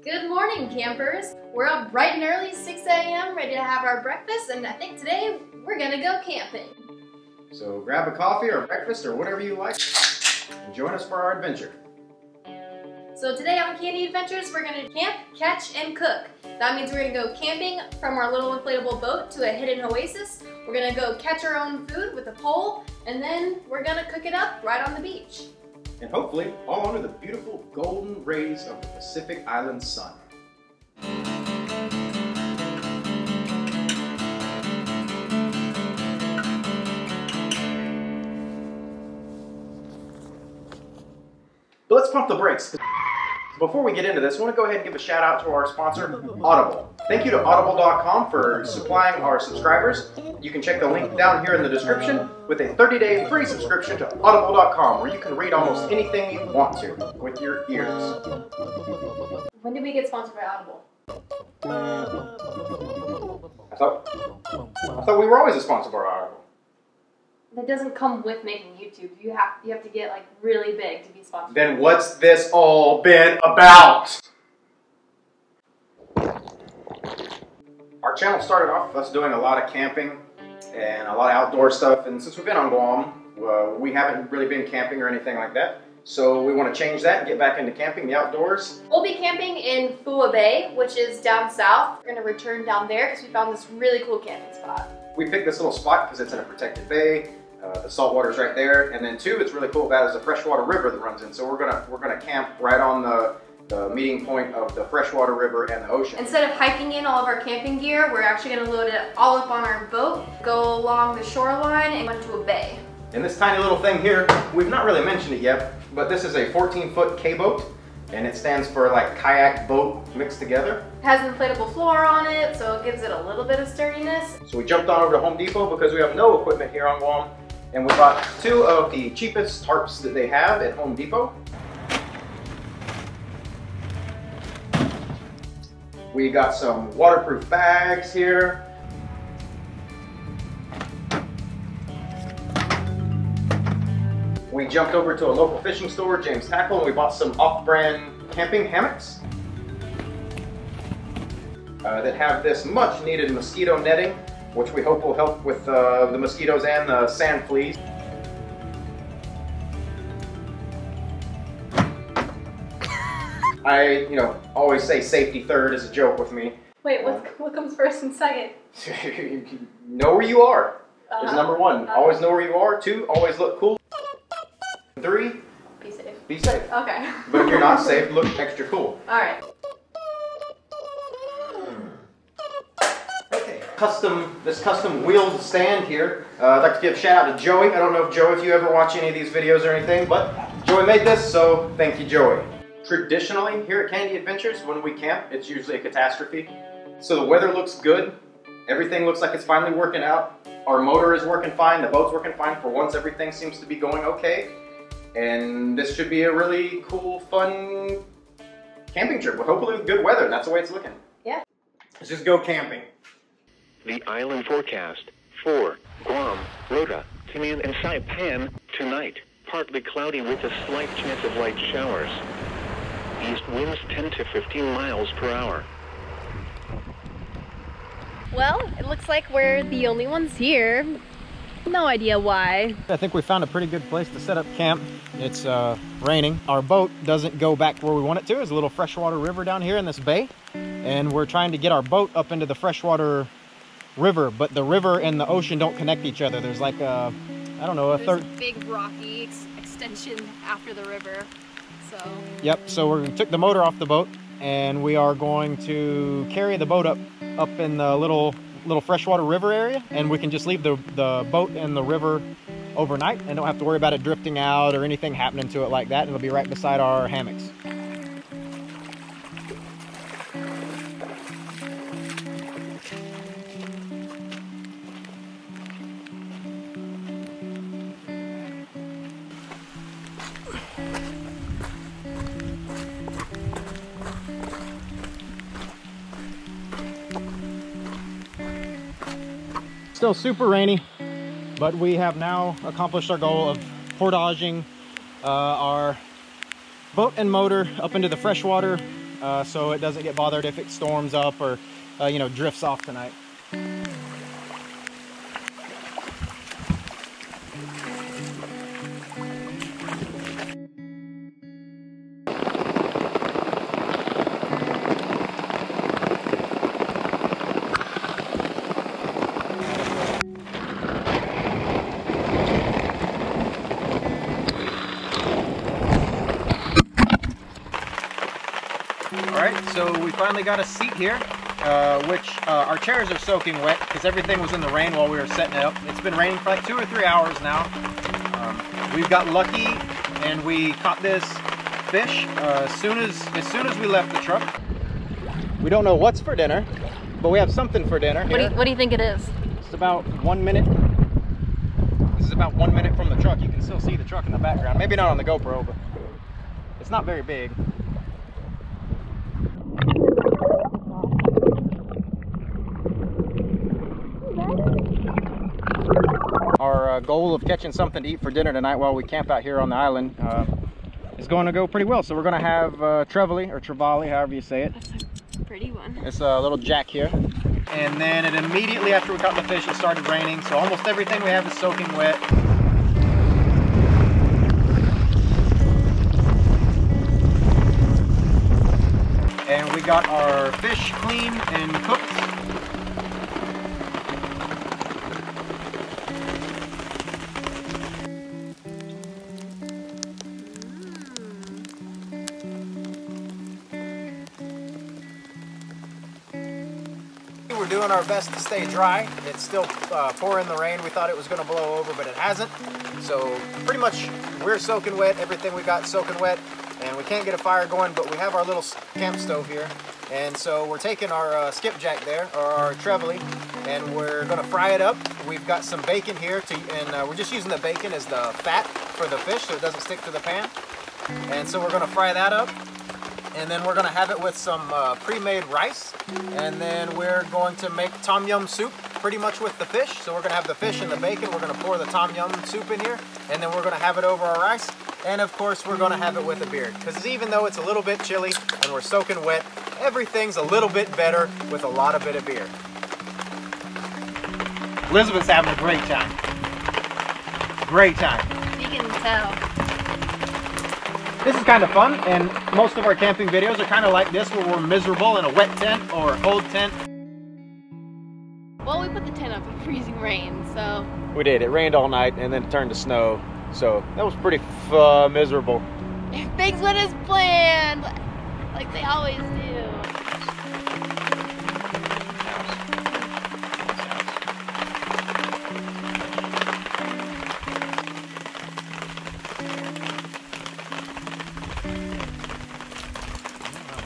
Good morning, campers. We're up bright and early, 6 a.m., ready to have our breakfast, and I think today we're gonna go camping. So grab a coffee or breakfast or whatever you like and join us for our adventure. So today on Candy Adventures, we're gonna camp, catch, and cook. That means we're gonna go camping from our little inflatable boat to a hidden oasis. We're gonna go catch our own food with a pole, and then we're gonna cook it up right on the beach. And hopefully, all under the beautiful golden rays of the Pacific Island sun. But let's pump the brakes. Before we get into this, I want to go ahead and give a shout out to our sponsor, Audible. Thank you to audible.com for supplying our subscribers. You can check the link down here in the description with a 30-day free subscription to audible.com where you can read almost anything you want to with your ears. When did we get sponsored by Audible? I thought we were always a sponsor by Audible. That doesn't come with making YouTube. You have to get like really big to be sponsored. Then what's this all been about? Our channel started off with us doing a lot of camping and a lot of outdoor stuff, and since we've been on Guam, we haven't really been camping or anything like that. So we want to change that and get back into camping, the outdoors. We'll be camping in Fua Bay, which is down south. We're going to return down there because we found this really cool camping spot. We picked this little spot because it's in a protected bay. The salt water's right there, and then two, it's really cool about it is a freshwater river that runs in. So we're gonna camp right on the meeting point of the freshwater river and the ocean. Instead of hiking in all of our camping gear, we're actually gonna load it all up on our boat, go along the shoreline, and go into a bay. And this tiny little thing here, we've not really mentioned it yet, but this is a 14-foot K-boat, and it stands for like kayak boat mixed together. It has an inflatable floor on it, so it gives it a little bit of sturdiness. So we jumped on over to Home Depot because we have no equipment here on Guam, and we bought two of the cheapest tarps that they have at Home Depot. We got some waterproof bags here. We jumped over to a local fishing store, James Tackle, and we bought some off-brand camping hammocks that have this much-needed mosquito netting, which we hope will help with the mosquitoes and the sand fleas. I, always say safety third as a joke with me. Wait, what comes first and second? Know where you are is number one. Always know where you are. Two, always look cool. Three, be safe. Be safe. Okay. But if you're not safe, look extra cool. All right. This custom wheeled stand here. I'd like to give a shout out to Joey. I don't know if Joey, if you ever watch any of these videos or anything, but Joey made this, so thank you, Joey. Traditionally, here at Candy Adventures, when we camp, it's usually a catastrophe. So the weather looks good. Everything looks like it's finally working out. Our motor is working fine. The boat's working fine. For once, everything seems to be going okay. And this should be a really cool, fun camping trip with hopefully good weather, and that's the way it's looking. Yeah. Let's just go camping. The island forecast for Guam, Rota, Tinian, and Saipan tonight. Partly cloudy with a slight chance of light showers. East winds 10 to 15 miles per hour. Well, it looks like we're the only ones here. No idea why. I think we found a pretty good place to set up camp. It's raining. Our boat doesn't go back where we want it to. There's a little freshwater river down here in this bay. And we're trying to get our boat up into the freshwater river, but the river and the ocean don't connect each other. There's like a, I don't know, There's a big rocky extension after the river. So. Yep, so we took the motor off the boat and we are going to carry the boat up in the little freshwater river area, and we can just leave the boat in the river overnight and don't have to worry about it drifting out or anything happening to it like that. It'll be right beside our hammocks. Still super rainy, but we have now accomplished our goal of portaging our boat and motor up into the freshwater so it doesn't get bothered if it storms up or you know, drifts off tonight. Alright, so we finally got a seat here, which our chairs are soaking wet because everything was in the rain while we were setting it up. It's been raining for like 2 or 3 hours now. We've got lucky and we caught this fish as soon as we left the truck. We don't know what's for dinner, but we have something for dinner here. What do you think it is? It's about 1 minute. This is about 1 minute from the truck. You can still see the truck in the background. Maybe not on the GoPro, but it's not very big. Our goal of catching something to eat for dinner tonight while we camp out here on the island is going to go pretty well. So we're going to have trevally, or trevally, however you say it. That's a pretty one. It's a little jack here. And then it immediately after we caught the fish, it started raining. So almost everything we have is soaking wet. And we got our fish clean and cooked. We're doing our best to stay dry. It's still pouring the rain. We thought it was going to blow over, but it hasn't. So pretty much we're soaking wet. Everything we got soaking wet, and we can't get a fire going, but we have our little camp stove here. And so we're taking our skipjack there, or our trevally, and we're going to fry it up. We've got some bacon here, and we're just using the bacon as the fat for the fish so it doesn't stick to the pan. And so we're going to fry that up. And then we're going to have it with some pre-made rice. And then we're going to make tom yum soup pretty much with the fish. So we're going to have the fish and the bacon. We're going to pour the tom yum soup in here. And then we're going to have it over our rice. And of course we're going to have it with a beer. Because even though it's a little bit chilly and we're soaking wet, everything's a little bit better with a lot of bit of beer. Elizabeth's having a great time. Great time. You can tell. This is kind of fun, and most of our camping videos are kind of like this, where we're miserable in a wet tent or a cold tent. Well, we put the tent up in freezing rain, so... We did. It rained all night, and then it turned to snow, so that was pretty miserable. If things went as planned, like they always do.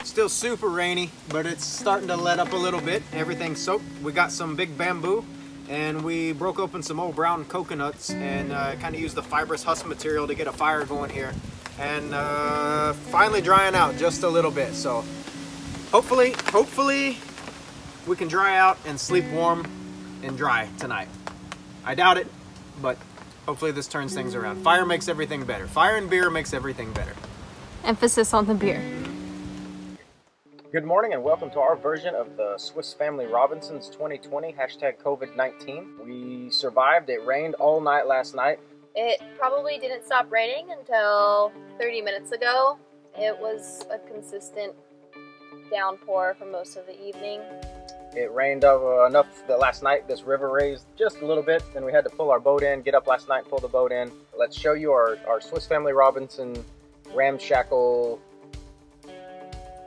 Still super rainy, but it's starting to let up a little bit. Everything's soaked. We got some big bamboo, and we broke open some old brown coconuts and kind of used the fibrous husk material to get a fire going here. And finally drying out just a little bit. So hopefully we can dry out and sleep warm and dry tonight. I doubt it, but hopefully this turns things around. Fire makes everything better. Fire and beer makes everything better. Emphasis on the beer. Good morning and welcome to our version of the Swiss Family Robinsons 2020 #COVID-19. We survived. It rained all night last night. It probably didn't stop raining until 30 minutes ago. It was a consistent downpour for most of the evening. It rained enough that last night this river raised just a little bit, and we had to pull our boat in, get up last night and pull the boat in. Let's show you our Swiss Family Robinson ramshackle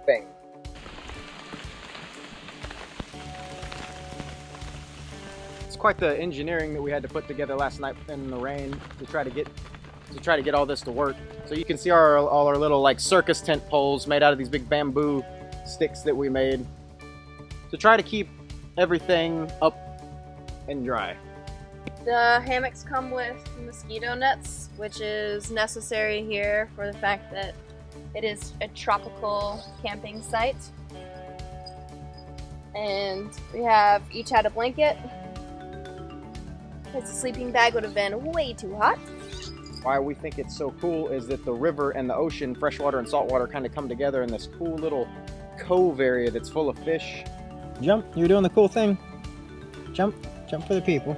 thing. It's quite the engineering that we had to put together last night in the rain to try to get all this to work. So you can see all our little like circus tent poles made out of these big bamboo sticks that we made to try to keep everything up and dry. The hammocks come with mosquito nets, which is necessary here for the fact that it is a tropical camping site. And we have each had a blanket. Because the sleeping bag would have been way too hot. Why we think it's so cool is that the river and the ocean, freshwater and saltwater, kind of come together in this cool little cove area that's full of fish. Jump, you're doing the cool thing. Jump, jump for the people.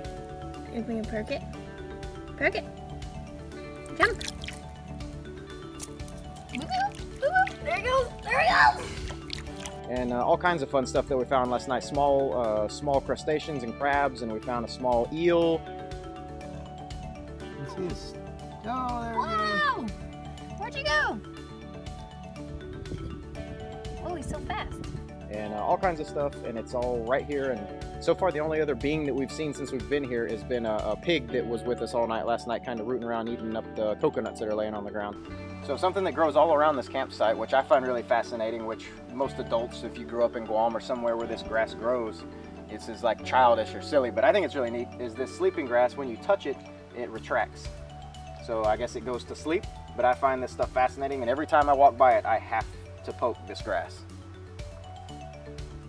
You're going to perk it. Perk it. Jump. There he goes. There he goes. And all kinds of fun stuff that we found last night. Small crustaceans and crabs, and we found a small eel. Oh, there Wow! Where'd you go? Oh, he's so fast. And all kinds of stuff, and it's all right here. And so far, the only other being that we've seen since we've been here has been a pig that was with us all night last night, kind of rooting around, eating up the coconuts that are laying on the ground. So something that grows all around this campsite, which I find really fascinating, which most adults, if you grew up in Guam or somewhere where this grass grows, it's is like childish or silly, but I think it's really neat, is this sleeping grass, when you touch it, it retracts. So I guess it goes to sleep, but I find this stuff fascinating, and every time I walk by it, I have to poke this grass.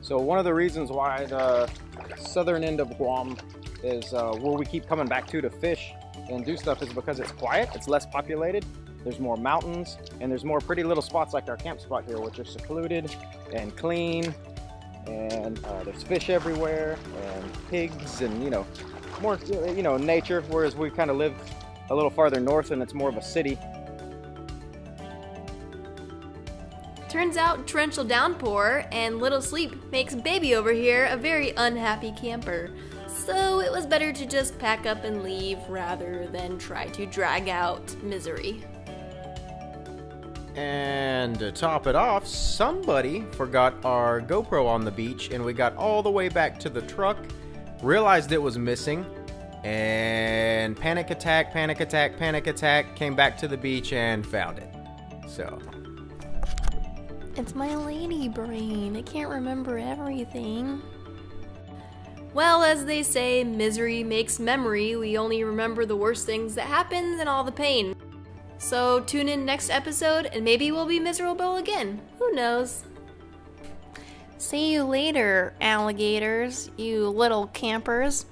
So one of the reasons why the southern end of Guam is where we keep coming back to fish and do stuff is because it's quiet, it's less populated, there's more mountains, and there's more pretty little spots like our camp spot here, which are secluded and clean, and there's fish everywhere, and pigs, and more nature, whereas we kind of live a little farther north and it's more of a city. Turns out torrential downpour and little sleep makes baby over here a very unhappy camper. So it was better to just pack up and leave rather than try to drag out misery. And to top it off, somebody forgot our GoPro on the beach, and we got all the way back to the truck, realized it was missing, and panic attack, came back to the beach and found it. So it's my lady brain. I can't remember everything. Well, as they say, misery makes memory. We only remember the worst things that happened and all the pain. So tune in next episode and maybe we'll be miserable again. Who knows? See you later, alligators, you little campers.